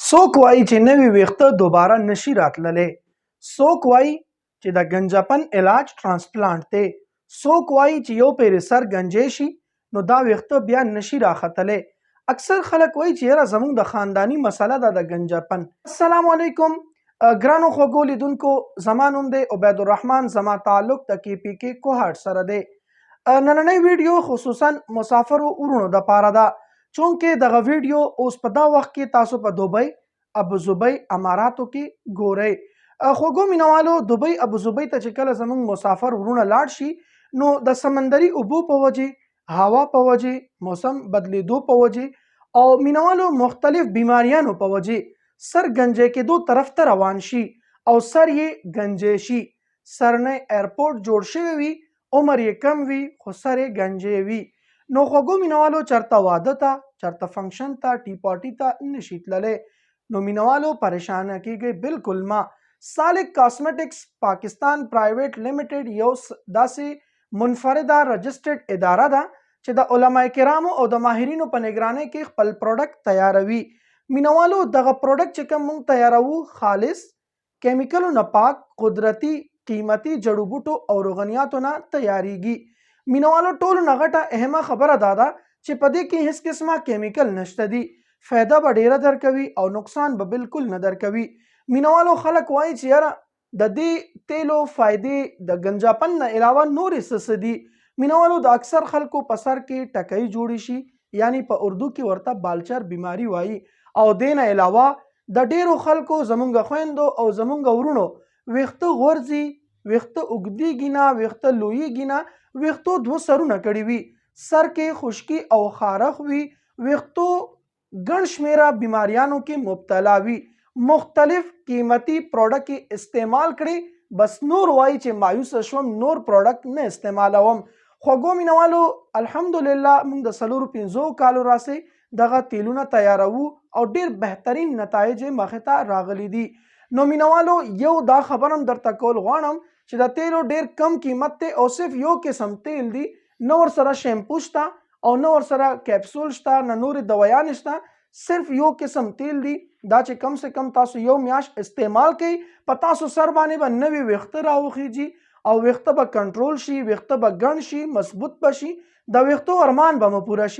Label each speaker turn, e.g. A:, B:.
A: څوک وایي چې نوي ویښته دوباره نشي راتللی؟ څوک وایي چې د ګنجپن علاج ټرانسپلانټ دی؟ څوک وایي چې یو پیری سر ګنجی شي نو دا ویښته بیا نشي راختلی؟ اکثر خلک وایي چې یاره زموږ د خاندانی مسله ده د ګنجپن. السلام علیکم ګرانو خوږو لیدونکو، زما نوم دی عبید الرحمن، زما تعلق د KPK کوهاټ سره دی. نننۍ ویډیو خصوصا مسافرو ورونو د پاره ده، چونکې دغه ویډیو اوس په دا وخت کې تاسو په دوبۍ، ابوظبي، اماراتو کې ګورئ. خوږو مینوالو، دوبۍ ابوظبي ته چې کله زموږ مسافر ورونه لاړ شي نو د سمندري اوبو په وجې، هوا په وجې، موسم بدلیدو په وجې او مینوالو مختلف بیماریانو په وجې سر ګنجی کېدو طرف ته روان شي او سر یې ګنجی شي. سر نه ایرپورټ جوړ شوی وي، عمر یې کم وي خو سر یې ګنجی وي. نو خوږو مینوالو چرته واده ته، چرته فنکشن ته، ټی پارټي ته نشي تللی. نو مینوالو پریشانه کیږئ بالکل ما. سالک کاسمیټکس پاکستان پرایویټ لیمیټډ یو داسې منفرده رجسټرډ اداره ده چې د علماء کرامو او د ماهرینو په نگرانۍ کې خپل پروډکټ تیاروي. مینوالو دغه پروډکټ چې کوم موږ تیاروو خالص کیمیکلو نه پاک، قدرتی، قیمتي جړو بوټو او روغنیاتو نه تیاریږي. مینوالو ټولو نه غټه اهمه خبره دا ده چې په دې کې هیڅ قسمه کیمیکل نشته دي. فایده به ډیره درکوي او نقصان به بالکل نه درکوي. مینوالو خلک وایي چې یاره د دې تیلو فایدې د ګنجاپن نه علاوه نورې څه دي. مینوالو د اکثر خلکو په سر کې ټکۍ جوړی شي، یعنی په اردو کې ورته بالچر بیماری وایي. او دې نه علاوه د ډیرو خلکو، زمونږ خویندو او زمونږ ورونو ویښته غورځي، ویښته اوږدیږي نه، ویښته لویږي نه، ویښتو دوه سرونه کړي وي، سر کې خشکي او خارښ وي، ویښتو ګڼ شمیره بیماریانو کې مبتلا وي. مختلف قیمتي پروډکټ استعمال کړي، بس نور وایي چې مایوسه شوم، نور پروډکټ نه استعمالوم. خوږو مینوالو الحمدلله موږ د 4-5 کالو راسي دغه تیلونه تیاروو او ډیر بهترین نتایج مخې ته راغلي دي. نو مینوالو یو دا خبر هم درته کول غواړم چې د تیلو ډیر کم قیمت دی او صرف یو قسم تیل دی، نه ورسره شیمپو شته او نه ورسره کیپسول شته، نه نور دوایانې شته، صرف یو قسم تیل دی. دا چې کم سے کم تاسو یو میاشت استعمال کړئ، په تاسو سر باندې به نوي ویښته راوخیږي او ویښته به کنټرول شي، ویښته به ګڼ شي، مضبوط به شي، د ویښتو ارمان به مو پوره شي.